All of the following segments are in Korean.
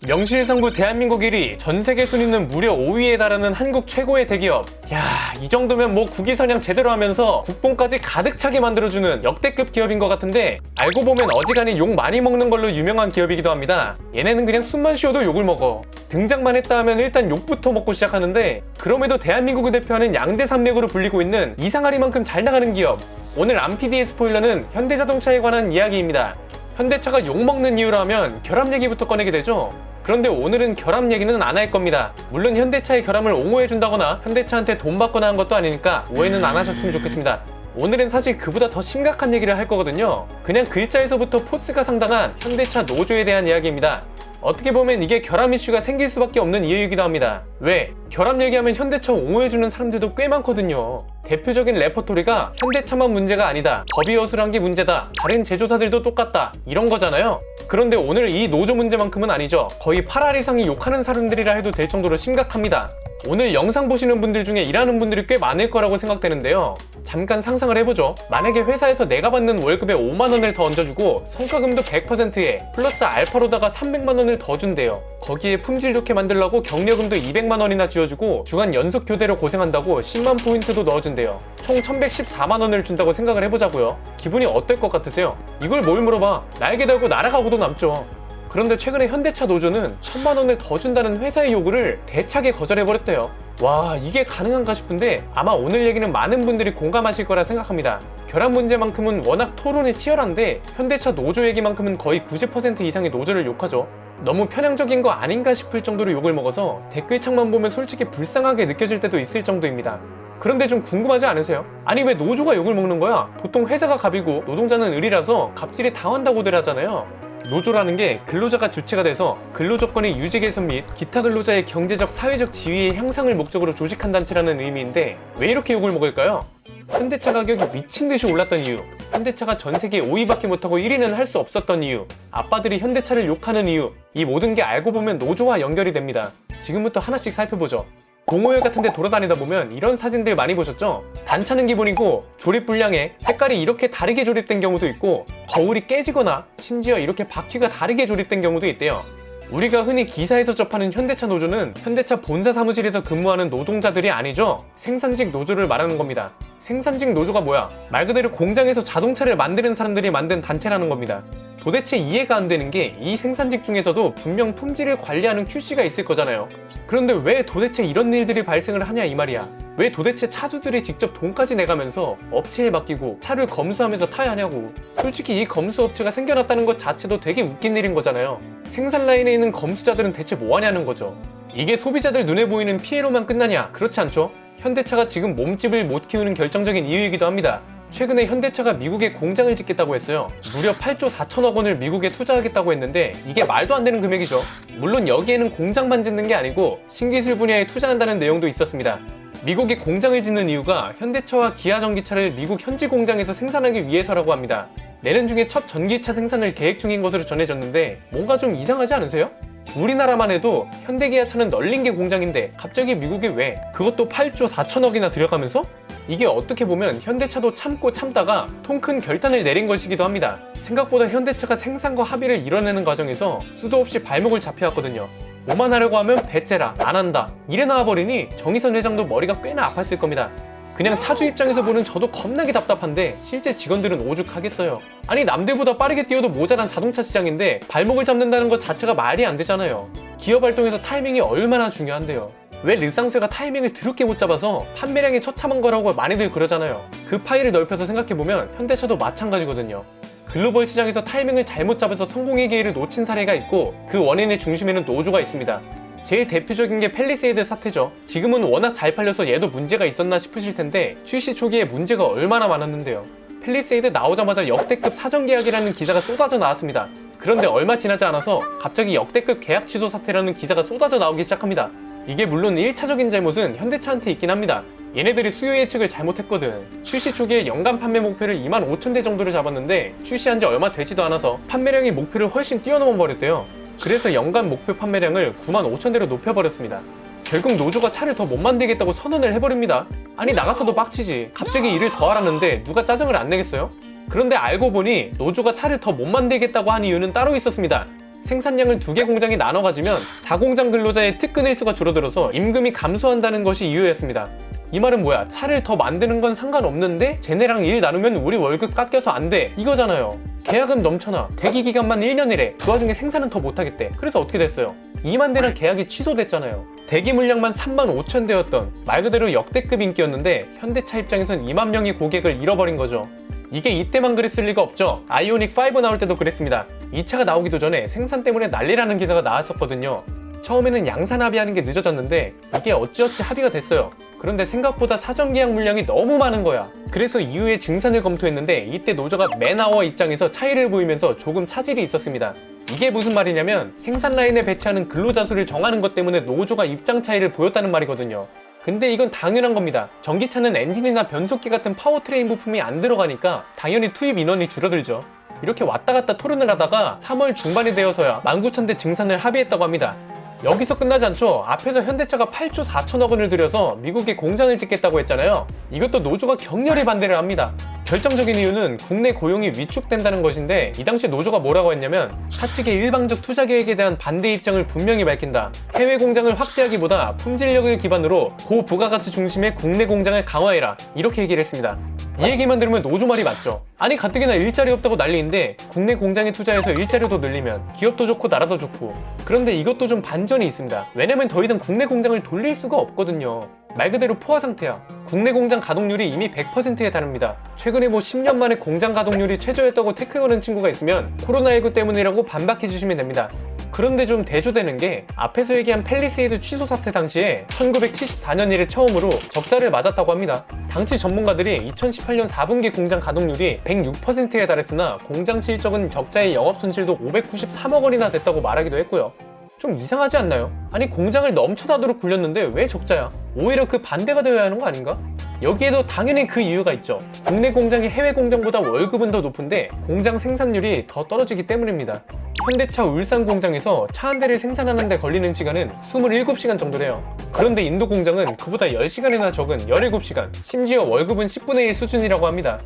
명실상부 대한민국 1위, 전세계 순위는 무려 5위에 달하는 한국 최고의 대기업. 야, 이 정도면 뭐 국위선양 제대로 하면서 국뽕까지 가득 차게 만들어주는 역대급 기업인 것 같은데, 알고 보면 어지간히 욕 많이 먹는 걸로 유명한 기업이기도 합니다. 얘네는 그냥 숨만 쉬어도 욕을 먹어. 등장만 했다 하면 일단 욕부터 먹고 시작하는데, 그럼에도 대한민국을 대표하는 양대 산맥으로 불리고 있는 이상하리만큼 잘 나가는 기업. 오늘 안PD의 스포일러는 현대자동차에 관한 이야기입니다. 현대차가 욕먹는 이유로 하면 결함 얘기부터 꺼내게 되죠. 그런데 오늘은 결함 얘기는 안 할 겁니다. 물론 현대차의 결함을 옹호해준다거나 현대차한테 돈 받거나 한 것도 아니니까 오해는 안 하셨으면 좋겠습니다. 오늘은 사실 그보다 더 심각한 얘기를 할 거거든요. 그냥 글자에서부터 포스가 상당한 현대차 노조에 대한 이야기입니다. 어떻게 보면 이게 결함 이슈가 생길 수밖에 없는 이유이기도 합니다. 왜? 결함 얘기하면 현대차 옹호해주는 사람들도 꽤 많거든요. 대표적인 레퍼토리가 현대차만 문제가 아니다, 법이 어수선한 게 문제다, 다른 제조사들도 똑같다, 이런 거잖아요. 그런데 오늘 이 노조 문제만큼은 아니죠. 거의 8할 이상이 욕하는 사람들이라 해도 될 정도로 심각합니다. 오늘 영상 보시는 분들 중에 일하는 분들이 꽤 많을 거라고 생각되는데요. 잠깐 상상을 해보죠. 만약에 회사에서 내가 받는 월급에 5만원을 더 얹어주고 성과금도 100%에 플러스 알파로다가 300만원을 더 준대요. 거기에 품질 좋게 만들려고 경력금도 200만원이나 쥐어주고 주간 연속 교대로 고생한다고 10만 포인트도 넣어준대요. 총 1114만원을 준다고 생각을 해보자고요. 기분이 어떨 것 같으세요? 이걸 뭘 물어봐. 날개 달고 날아가고도 남죠. 그런데 최근에 현대차 노조는 1000만원을 더 준다는 회사의 요구를 대차게 거절해버렸대요. 와, 이게 가능한가 싶은데 아마 오늘 얘기는 많은 분들이 공감하실 거라 생각합니다. 결함 문제만큼은 워낙 토론이 치열한데 현대차 노조 얘기만큼은 거의 90% 이상의 노조를 욕하죠. 너무 편향적인 거 아닌가 싶을 정도로 욕을 먹어서 댓글창만 보면 솔직히 불쌍하게 느껴질 때도 있을 정도입니다. 그런데 좀 궁금하지 않으세요? 아니 왜 노조가 욕을 먹는 거야? 보통 회사가 갑이고 노동자는 을이라서 갑질이 당한다고들 하잖아요. 노조라는 게 근로자가 주체가 돼서 근로조건의 유지 개선 및 기타 근로자의 경제적, 사회적 지위의 향상을 목적으로 조직한 단체라는 의미인데 왜 이렇게 욕을 먹을까요? 현대차 가격이 미친듯이 올랐던 이유, 현대차가 전세계 5위밖에 못하고 1위는 할 수 없었던 이유, 아빠들이 현대차를 욕하는 이유, 이 모든 게 알고 보면 노조와 연결이 됩니다. 지금부터 하나씩 살펴보죠. 공호역 같은 데 돌아다니다 보면 이런 사진들 많이 보셨죠? 단차는 기본이고 조립 불량에 색깔이 이렇게 다르게 조립된 경우도 있고 거울이 깨지거나 심지어 이렇게 바퀴가 다르게 조립된 경우도 있대요. 우리가 흔히 기사에서 접하는 현대차 노조는 현대차 본사 사무실에서 근무하는 노동자들이 아니죠. 생산직 노조를 말하는 겁니다. 생산직 노조가 뭐야? 말 그대로 공장에서 자동차를 만드는 사람들이 만든 단체라는 겁니다. 도대체 이해가 안 되는 게 이 생산직 중에서도 분명 품질을 관리하는 QC가 있을 거잖아요. 그런데 왜 도대체 이런 일들이 발생을 하냐 이 말이야. 왜 도대체 차주들이 직접 돈까지 내가면서 업체에 맡기고 차를 검수하면서 타야 하냐고. 솔직히 이 검수 업체가 생겨났다는 것 자체도 되게 웃긴 일인 거잖아요. 생산 라인에 있는 검수자들은 대체 뭐 하냐는 거죠. 이게 소비자들 눈에 보이는 피해로만 끝나냐? 그렇지 않죠? 현대차가 지금 몸집을 못 키우는 결정적인 이유이기도 합니다. 최근에 현대차가 미국에 공장을 짓겠다고 했어요. 무려 8조 4천억 원을 미국에 투자하겠다고 했는데 이게 말도 안 되는 금액이죠. 물론 여기에는 공장만 짓는 게 아니고 신기술 분야에 투자한다는 내용도 있었습니다. 미국에 공장을 짓는 이유가 현대차와 기아 전기차를 미국 현지 공장에서 생산하기 위해서라고 합니다. 내년 중에 첫 전기차 생산을 계획 중인 것으로 전해졌는데 뭔가 좀 이상하지 않으세요? 우리나라만 해도 현대기아차는 널린 게 공장인데 갑자기 미국에 왜? 그것도 8조 4천억이나 들여가면서? 이게 어떻게 보면 현대차도 참고 참다가 통 큰 결단을 내린 것이기도 합니다. 생각보다 현대차가 생산과 합의를 이뤄내는 과정에서 수도 없이 발목을 잡혀왔거든요. 뭐만 하려고 하면 배째라, 안 한다, 이래 나와버리니 정의선 회장도 머리가 꽤나 아팠을 겁니다. 그냥 차주 입장에서 보는 저도 겁나게 답답한데 실제 직원들은 오죽하겠어요. 아니 남들보다 빠르게 뛰어도 모자란 자동차 시장인데 발목을 잡는다는 것 자체가 말이 안 되잖아요. 기업 활동에서 타이밍이 얼마나 중요한데요. 왜 르상스가 타이밍을 드럽게 못 잡아서 판매량이 처참한 거라고 많이들 그러잖아요. 그 파일을 넓혀서 생각해보면 현대차도 마찬가지거든요. 글로벌 시장에서 타이밍을 잘못 잡아서 성공의 기회를 놓친 사례가 있고 그 원인의 중심에는 노조가 있습니다. 제일 대표적인 게 팰리세이드 사태죠. 지금은 워낙 잘 팔려서 얘도 문제가 있었나 싶으실 텐데 출시 초기에 문제가 얼마나 많았는데요. 팰리세이드 나오자마자 역대급 사전계약이라는 기사가 쏟아져 나왔습니다. 그런데 얼마 지나지 않아서 갑자기 역대급 계약 취소 사태라는 기사가 쏟아져 나오기 시작합니다. 이게 물론 1차적인 잘못은 현대차한테 있긴 합니다. 얘네들이 수요 예측을 잘못했거든. 출시 초기에 연간 판매 목표를 25,000대 정도를 잡았는데 출시한 지 얼마 되지도 않아서 판매량이 목표를 훨씬 뛰어넘어 버렸대요. 그래서 연간 목표 판매량을 95,000대로 높여버렸습니다. 결국 노조가 차를 더 못 만들겠다고 선언을 해버립니다. 아니 나 같아도 빡치지. 갑자기 일을 더 하라는데 누가 짜증을 안 내겠어요? 그런데 알고 보니 노조가 차를 더 못 만들겠다고 한 이유는 따로 있었습니다. 생산량을 2개 공장이 나눠 가지면 4공장 근로자의 특근 일수가 줄어들어서 임금이 감소한다는 것이 이유였습니다. 이 말은 뭐야? 차를 더 만드는 건 상관없는데 쟤네랑 일 나누면 우리 월급 깎여서 안 돼, 이거잖아요. 계약금 넘쳐나, 대기 기간만 1년이래. 그 와중에 생산은 더 못하겠대. 그래서 어떻게 됐어요? 2만 대나 계약이 취소됐잖아요. 대기 물량만 3만 5천 대였던 말 그대로 역대급 인기였는데 현대차 입장에선 2만 명의 고객을 잃어버린 거죠. 이게 이때만 그랬을 리가 없죠. 아이오닉 5 나올 때도 그랬습니다. 이 차가 나오기도 전에 생산 때문에 난리라는 기사가 나왔었거든요. 처음에는 양산 합의하는 게 늦어졌는데 이게 어찌어찌 합의가 됐어요. 그런데 생각보다 사전 계약 물량이 너무 많은 거야. 그래서 이후에 증산을 검토했는데 이때 노조가 맨아워 입장에서 차이를 보이면서 조금 차질이 있었습니다. 이게 무슨 말이냐면 생산 라인에 배치하는 근로자 수를 정하는 것 때문에 노조가 입장 차이를 보였다는 말이거든요. 근데 이건 당연한 겁니다. 전기차는 엔진이나 변속기 같은 파워트레인 부품이 안 들어가니까 당연히 투입 인원이 줄어들죠. 이렇게 왔다 갔다 토론을 하다가 3월 중반이 되어서야 19,000대 증산을 합의했다고 합니다. 여기서 끝나지 않죠. 앞에서 현대차가 8조 4천억 원을 들여서 미국에 공장을 짓겠다고 했잖아요. 이것도 노조가 격렬히 반대를 합니다. 결정적인 이유는 국내 고용이 위축된다는 것인데 이 당시 노조가 뭐라고 했냐면 사측의 일방적 투자 계획에 대한 반대 입장을 분명히 밝힌다. 해외 공장을 확대하기보다 품질력을 기반으로 고부가가치 중심의 국내 공장을 강화해라. 이렇게 얘기를 했습니다. 이 얘기만 들으면 노조 말이 맞죠. 아니 가뜩이나 일자리 없다고 난리인데 국내 공장에 투자해서 일자리도 늘리면 기업도 좋고 나라도 좋고. 그런데 이것도 좀 반전이 있습니다. 왜냐면 더 이상 국내 공장을 돌릴 수가 없거든요. 말 그대로 포화 상태야. 국내 공장 가동률이 이미 100%에 달합니다. 최근에 10년 만에 공장 가동률이 최저였다고 태클 거는 친구가 있으면 코로나19 때문이라고 반박해 주시면 됩니다. 그런데 좀 대조되는 게 앞에서 얘기한 팰리세이드 취소 사태 당시에 1974년 이래 처음으로 적자를 맞았다고 합니다. 당시 전문가들이 2018년 4분기 공장 가동률이 106%에 달했으나 공장 실적은 적자의 영업손실도 593억 원이나 됐다고 말하기도 했고요. 좀 이상하지 않나요? 아니 공장을 넘쳐나도록 굴렸는데 왜 적자야? 오히려 그 반대가 되어야 하는 거 아닌가? 여기에도 당연히 그 이유가 있죠. 국내 공장이 해외 공장보다 월급은 더 높은데 공장 생산률이 더 떨어지기 때문입니다. 현대차 울산 공장에서 차 한 대를 생산하는 데 걸리는 시간은 27시간 정도래요. 그런데 인도 공장은 그보다 10시간이나 적은 17시간, 심지어 월급은 10분의 1 수준이라고 합니다.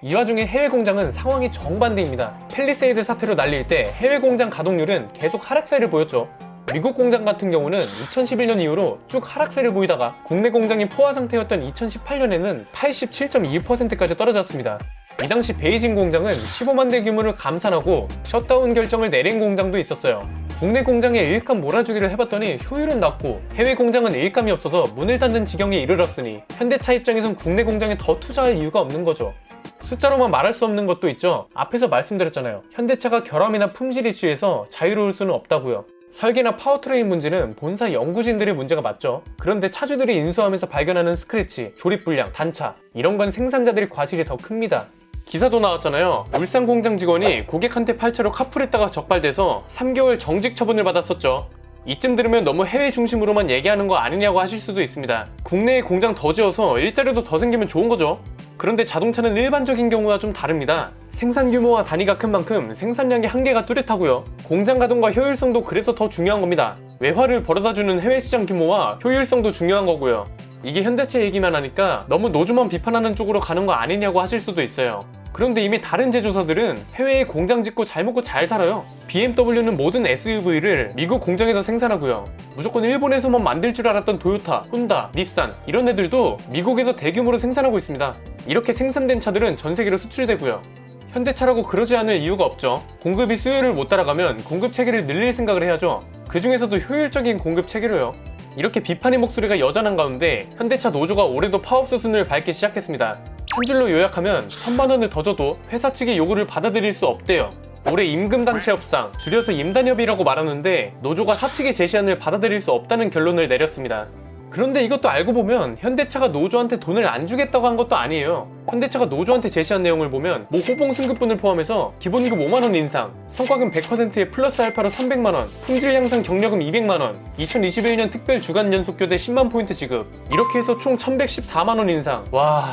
이 와중에 해외 공장은 상황이 정반대입니다. 팰리세이드 사태로 날릴 때 해외 공장 가동률은 계속 하락세를 보였죠. 미국 공장 같은 경우는 2011년 이후로 쭉 하락세를 보이다가 국내 공장이 포화 상태였던 2018년에는 87.2%까지 떨어졌습니다. 이 당시 베이징 공장은 15만 대 규모를 감산하고 셧다운 결정을 내린 공장도 있었어요. 국내 공장에 일감 몰아주기를 해봤더니 효율은 낮고 해외 공장은 일감이 없어서 문을 닫는 지경에 이르렀으니 현대차 입장에선 국내 공장에 더 투자할 이유가 없는 거죠. 숫자로만 말할 수 없는 것도 있죠. 앞에서 말씀드렸잖아요. 현대차가 결함이나 품질 이슈에서 자유로울 수는 없다고요. 설계나 파워트레인 문제는 본사 연구진들의 문제가 맞죠. 그런데 차주들이 인수하면서 발견하는 스크래치, 조립 불량, 단차 이런 건 생산자들의 과실이 더 큽니다. 기사도 나왔잖아요. 울산 공장 직원이 고객한테 팔차로 카풀했다가 적발돼서 3개월 정직 처분을 받았었죠. 이쯤 들으면 너무 해외 중심으로만 얘기하는 거 아니냐고 하실 수도 있습니다. 국내에 공장 더 지어서 일자리도 더 생기면 좋은 거죠. 그런데 자동차는 일반적인 경우와 좀 다릅니다. 생산 규모와 단위가 큰 만큼 생산량의 한계가 뚜렷하고요. 공장 가동과 효율성도 그래서 더 중요한 겁니다. 외화를 벌어다주는 해외 시장 규모와 효율성도 중요한 거고요. 이게 현대차 얘기만 하니까 너무 노조만 비판하는 쪽으로 가는 거 아니냐고 하실 수도 있어요. 그런데 이미 다른 제조사들은 해외에 공장 짓고 잘 먹고 잘 살아요. BMW는 모든 SUV를 미국 공장에서 생산하고요. 무조건 일본에서만 만들 줄 알았던 도요타, 혼다, 닛산 이런 애들도 미국에서 대규모로 생산하고 있습니다. 이렇게 생산된 차들은 전 세계로 수출되고요. 현대차라고 그러지 않을 이유가 없죠. 공급이 수요를 못 따라가면 공급 체계를 늘릴 생각을 해야죠. 그 중에서도 효율적인 공급 체계로요. 이렇게 비판의 목소리가 여전한 가운데 현대차 노조가 올해도 파업 수순을 밟기 시작했습니다. 한 줄로 요약하면 1,000만 원을 더 줘도 회사 측의 요구를 받아들일 수 없대요. 올해 임금단체 협상, 줄여서 임단협이라고 말하는데 노조가 사측의 제시안을 받아들일 수 없다는 결론을 내렸습니다. 그런데 이것도 알고 보면 현대차가 노조한테 돈을 안 주겠다고 한 것도 아니에요. 현대차가 노조한테 제시한 내용을 보면 호봉 승급분을 포함해서 기본급 5만원 인상, 성과금 100%에 플러스 알파로 300만원, 품질 향상 경력금 200만원, 2021년 특별 주간 연속교대 10만포인트 지급, 이렇게 해서 총 1114만원 인상. 와...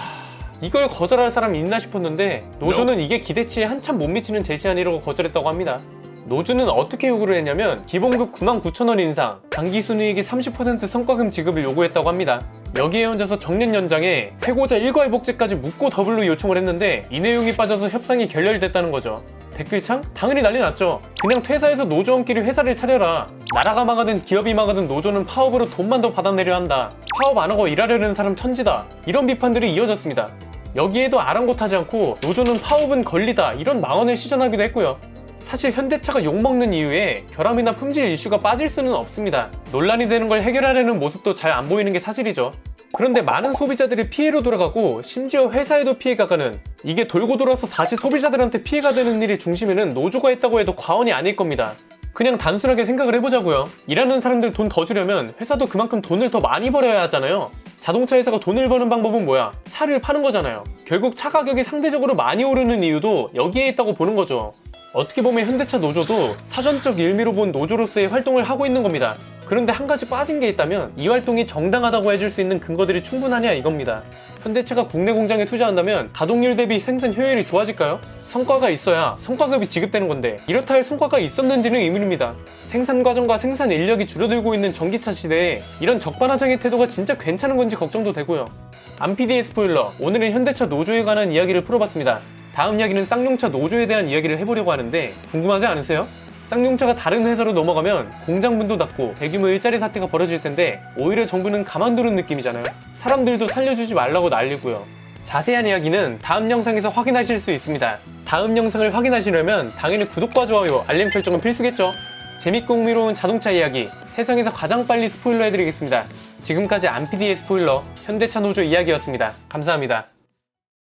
이걸 거절할 사람 있나 싶었는데 노조는 이게 기대치에 한참 못 미치는 제시안이라고 거절했다고 합니다. 노조는 어떻게 요구를 했냐면 기본급 99,000원 인상, 당기 순이익의 30% 성과금 지급을 요구했다고 합니다. 여기에 얹어서 정년 연장에 해고자 일괄복지까지 묶고 더블로 요청을 했는데 이 내용이 빠져서 협상이 결렬됐다는 거죠. 댓글창? 당연히 난리 났죠. 그냥 퇴사해서 노조원끼리 회사를 차려라. 나라가 망하든 기업이 망하든 노조는 파업으로 돈만 더 받아내려 한다. 파업 안 하고 일하려는 사람 천지다. 이런 비판들이 이어졌습니다. 여기에도 아랑곳하지 않고 노조는 파업은 권리다, 이런 망언을 시전하기도 했고요. 사실 현대차가 욕먹는 이유에 결함이나 품질 이슈가 빠질 수는 없습니다. 논란이 되는 걸 해결하려는 모습도 잘 안 보이는 게 사실이죠. 그런데 많은 소비자들이 피해로 돌아가고 심지어 회사에도 피해가 가는, 이게 돌고 돌아서 다시 소비자들한테 피해가 되는 일이 중심에는 노조가 있다고 해도 과언이 아닐 겁니다. 그냥 단순하게 생각을 해보자고요. 일하는 사람들 돈 더 주려면 회사도 그만큼 돈을 더 많이 벌어야 하잖아요. 자동차 회사가 돈을 버는 방법은 뭐야? 차를 파는 거잖아요. 결국 차 가격이 상대적으로 많이 오르는 이유도 여기에 있다고 보는 거죠. 어떻게 보면 현대차 노조도 사전적 일미로 본 노조로서의 활동을 하고 있는 겁니다. 그런데 한 가지 빠진 게 있다면 이 활동이 정당하다고 해줄 수 있는 근거들이 충분하냐 이겁니다. 현대차가 국내 공장에 투자한다면 가동률 대비 생산 효율이 좋아질까요? 성과가 있어야 성과급이 지급되는 건데 이렇다 할 성과가 있었는지는 의문입니다. 생산 과정과 생산 인력이 줄어들고 있는 전기차 시대에 이런 적반하장의 태도가 진짜 괜찮은 건지 걱정도 되고요. 안PD의 스포일러, 오늘은 현대차 노조에 관한 이야기를 풀어봤습니다. 다음 이야기는 쌍용차 노조에 대한 이야기를 해보려고 하는데 궁금하지 않으세요? 쌍용차가 다른 회사로 넘어가면 공장문도 닫고 대규모 일자리 사태가 벌어질 텐데 오히려 정부는 가만두는 느낌이잖아요. 사람들도 살려주지 말라고 난리고요. 자세한 이야기는 다음 영상에서 확인하실 수 있습니다. 다음 영상을 확인하시려면 당연히 구독과 좋아요, 알림 설정은 필수겠죠. 재밌고 흥미로운 자동차 이야기, 세상에서 가장 빨리 스포일러 해드리겠습니다. 지금까지 안PD의 스포일러, 현대차 노조 이야기였습니다. 감사합니다.